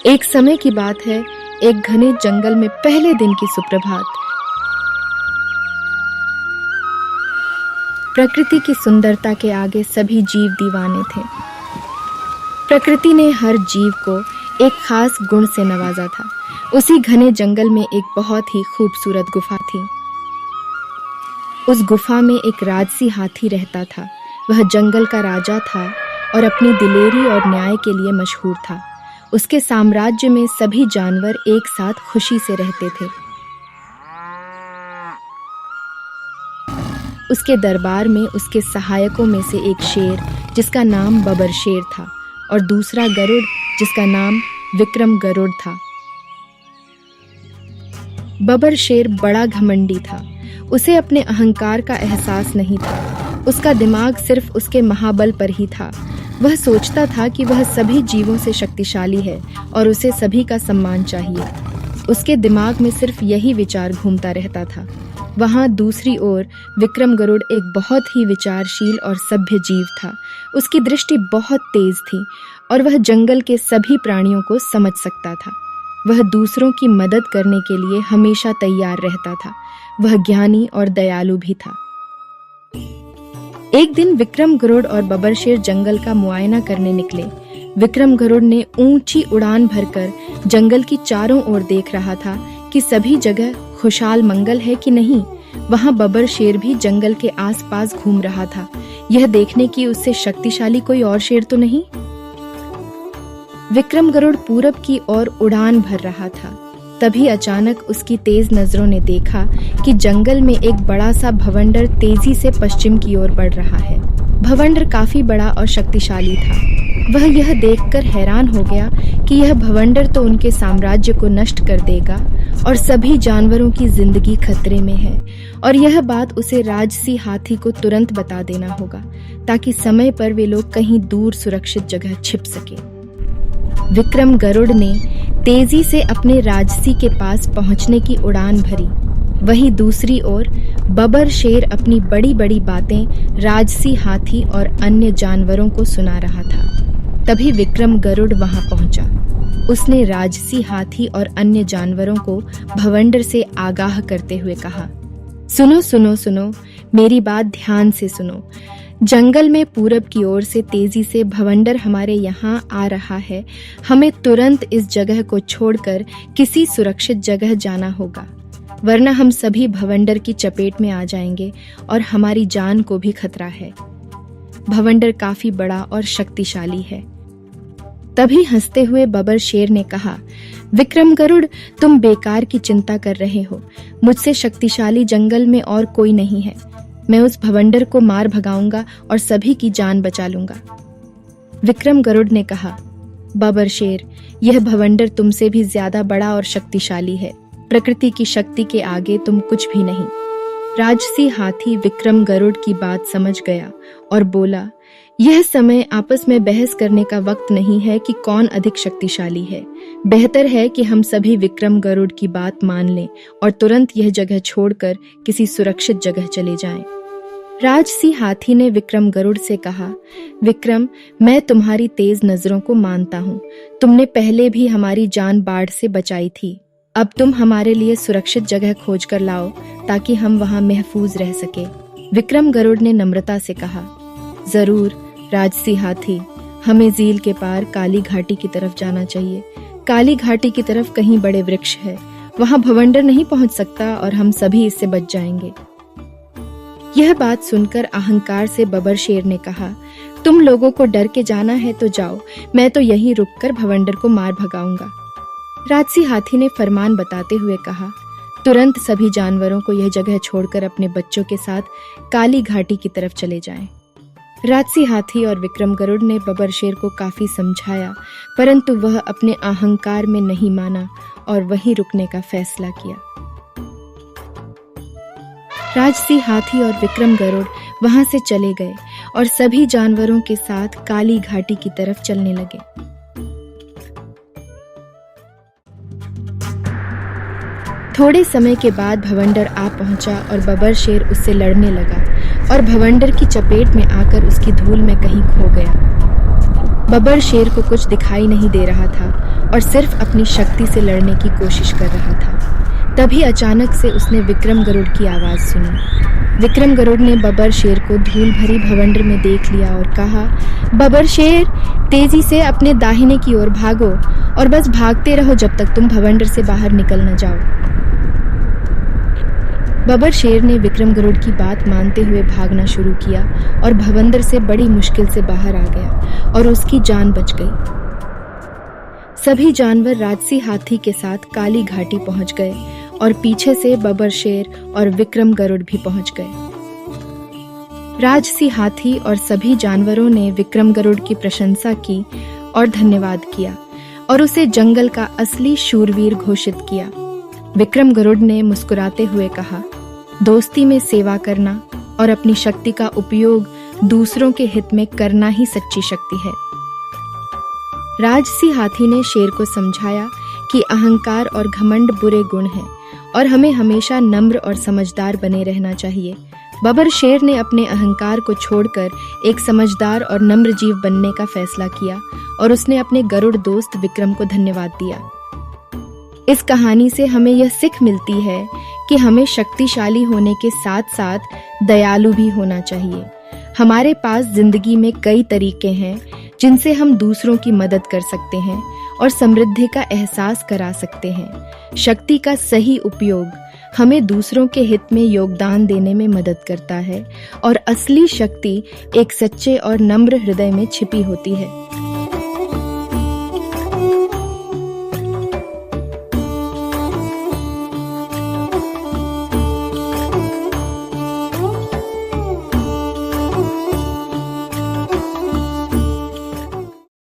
एक समय की बात है, एक घने जंगल में पहले दिन की सुप्रभात। प्रकृति की सुंदरता के आगे सभी जीव दीवाने थे। प्रकृति ने हर जीव को एक खास गुण से नवाजा था। उसी घने जंगल में एक बहुत ही खूबसूरत गुफा थी। उस गुफा में एक राजसी हाथी रहता था। वह जंगल का राजा था और अपनी दिलेरी और न्याय के लिए मशहूर था। उसके साम्राज्य में सभी जानवर एक साथ खुशी से रहते थे। उसके दरबार में उसके सहायकों में से एक शेर जिसका नाम बबर शेर था और दूसरा गरुड़ जिसका नाम विक्रम गरुड़ था। बबर शेर बड़ा घमंडी था। उसे अपने अहंकार का एहसास नहीं था। उसका दिमाग सिर्फ उसके महाबल पर ही था। वह सोचता था कि वह सभी जीवों से शक्तिशाली है और उसे सभी का सम्मान चाहिए। उसके दिमाग में सिर्फ यही विचार घूमता रहता था। वहाँ दूसरी ओर विक्रम गरुड़ एक बहुत ही विचारशील और सभ्य जीव था। उसकी दृष्टि बहुत तेज थी और वह जंगल के सभी प्राणियों को समझ सकता था। वह दूसरों की मदद करने के लिए हमेशा तैयार रहता था। वह ज्ञानी और दयालु भी था। एक दिन विक्रम गरुड़ और बबर शेर जंगल का मुआयना करने निकले। विक्रम गरुड़ ने ऊंची उड़ान भरकर जंगल की चारों ओर देख रहा था कि सभी जगह खुशहाल मंगल है कि नहीं। वहां बबर शेर भी जंगल के आसपास घूम रहा था, यह देखने की उससे शक्तिशाली कोई और शेर तो नहीं। विक्रम गरुड़ पूरब की ओर उड़ान भर रहा था। तभी अचानक उसकी तेज नजरों ने देखा कि जंगल में एक बड़ा सा भवंडर तेजी से पश्चिम की ओर बढ़ रहा है। भवंडर काफी बड़ा और शक्तिशाली था। वह यह देखकर हैरान हो गया कि यह भवंडर तो उनके साम्राज्य को नष्ट कर देगा और सभी जानवरों की जिंदगी खतरे में है, और यह बात उसे राजसी हाथी को तुरंत बता देना होगा ताकि समय पर वे लोग कहीं दूर सुरक्षित जगह छिप सके। विक्रम गरुड़ ने तेजी से अपने राजसी के पास पहुंचने की उड़ान भरी। वहीं दूसरी ओर बबर शेर अपनी बड़ी बड़ी बातें राजसी हाथी और अन्य जानवरों को सुना रहा था। तभी विक्रम गरुड़ वहां पहुंचा। उसने राजसी हाथी और अन्य जानवरों को भवंडर से आगाह करते हुए कहा, सुनो सुनो सुनो, मेरी बात ध्यान से सुनो। जंगल में पूरब की ओर से तेजी से भवंडर हमारे यहाँ आ रहा है। हमें तुरंत इस जगह को छोड़कर किसी सुरक्षित जगह जाना होगा, वरना हम सभी भवंडर की चपेट में आ जाएंगे और हमारी जान को भी खतरा है। भवंडर काफी बड़ा और शक्तिशाली है। तभी हंसते हुए बबर शेर ने कहा, विक्रम गरुड़, तुम बेकार की चिंता कर रहे हो। मुझसे शक्तिशाली जंगल में और कोई नहीं है। मैं उस भवंडर को मार भगाऊंगा और सभी की जान बचा लूंगा। विक्रम गरुड़ ने कहा, बबर शेर, यह भवंडर तुमसे भी ज्यादा बड़ा और शक्तिशाली है। प्रकृति की शक्ति के आगे तुम कुछ भी नहीं। राजसी हाथी विक्रम गरुड़ की बात समझ गया और बोला, यह समय आपस में बहस करने का वक्त नहीं है कि कौन अधिक शक्तिशाली है। बेहतर है कि हम सभी विक्रम गरुड़ की बात मान लें और तुरंत यह जगह छोड़कर किसी सुरक्षित जगह चले जाएं। राजसी हाथी ने विक्रम गरुड़ से कहा, विक्रम, मैं तुम्हारी तेज नजरों को मानता हूँ। तुमने पहले भी हमारी जान बाढ़ से बचाई थी। अब तुम हमारे लिए सुरक्षित जगह खोज कर लाओ ताकि हम वहां महफूज रह सके। विक्रम गरुड़ ने नम्रता से कहा, जरूर राजसी हाथी, हमें झील के पार काली घाटी की तरफ जाना चाहिए। काली घाटी की तरफ कहीं बड़े वृक्ष है, वहां भवंडर नहीं पहुंच सकता और हम सभी इससे बच जाएंगे। यह बात सुनकर अहंकार से बबर शेर ने कहा, तुम लोगों को डर के जाना है तो जाओ, मैं तो यहीं रुककर भवंडर को मार भगाऊंगा। राजसी हाथी ने फरमान बताते हुए कहा, तुरंत सभी जानवरों को यह जगह छोड़कर अपने बच्चों के साथ काली घाटी की तरफ चले जाएं। राजसी हाथी और विक्रम गरुड़ ने बबर शेर को काफी समझाया, परंतु वह अपने अहंकार में नहीं माना और वहीं रुकने का फैसला किया। राजसी हाथी और विक्रम गरुड़ वहां से चले गए और सभी जानवरों के साथ काली घाटी की तरफ चलने लगे। थोड़े समय के बाद भवंडर आ पहुंचा और बबर शेर उससे लड़ने लगा और भवंडर की चपेट में आकर उसकी धूल में कहीं खो गया। बबर शेर को कुछ दिखाई नहीं दे रहा था और सिर्फ अपनी शक्ति से लड़ने की कोशिश कर रहा था। तभी अचानक से उसने विक्रम गरुड़ की आवाज़ सुनी। विक्रम गरुड़ ने बबर शेर को धूल भरी भवंडर में देख लिया और कहा, बबर शेर, तेजी से अपने दाहिने की ओर भागो और बस भागते रहो जब तक तुम भवंडर से बाहर निकल न जाओ। बबर शेर ने विक्रम गरुड़ की बात मानते हुए भागना शुरू किया और भवंडर से बड़ी मुश्किल से बाहर आ गया और उसकी जान बच गई। सभी जानवर राजसी हाथी के साथ काली घाटी पहुंच गए और पीछे से बबर शेर और विक्रम गरुड़ भी पहुंच गए। राजसी हाथी और सभी जानवरों ने विक्रम गरुड़ की प्रशंसा की और धन्यवाद किया और उसे जंगल का असली शूरवीर घोषित किया। विक्रम गरुड़ ने मुस्कुराते हुए कहा, दोस्ती में सेवा करना और अपनी शक्ति का उपयोग दूसरों के हित में करना ही सच्ची शक्ति है। राजसी हाथी ने शेर को समझाया कि अहंकार और घमंड बुरे गुण हैं और हमें हमेशा नम्र और समझदार बने रहना चाहिए। बबर शेर ने अपने अहंकार को छोड़कर एक समझदार और नम्र जीव बनने का फैसला किया और उसने अपने गरुड़ दोस्त विक्रम को धन्यवाद दिया। इस कहानी से हमें यह सीख मिलती है कि हमें शक्तिशाली होने के साथ साथ दयालु भी होना चाहिए। हमारे पास जिंदगी में कई तरीके हैं जिनसे हम दूसरों की मदद कर सकते हैं और समृद्धि का एहसास करा सकते हैं। शक्ति का सही उपयोग हमें दूसरों के हित में योगदान देने में मदद करता है और असली शक्ति एक सच्चे और नम्र हृदय में छिपी होती है।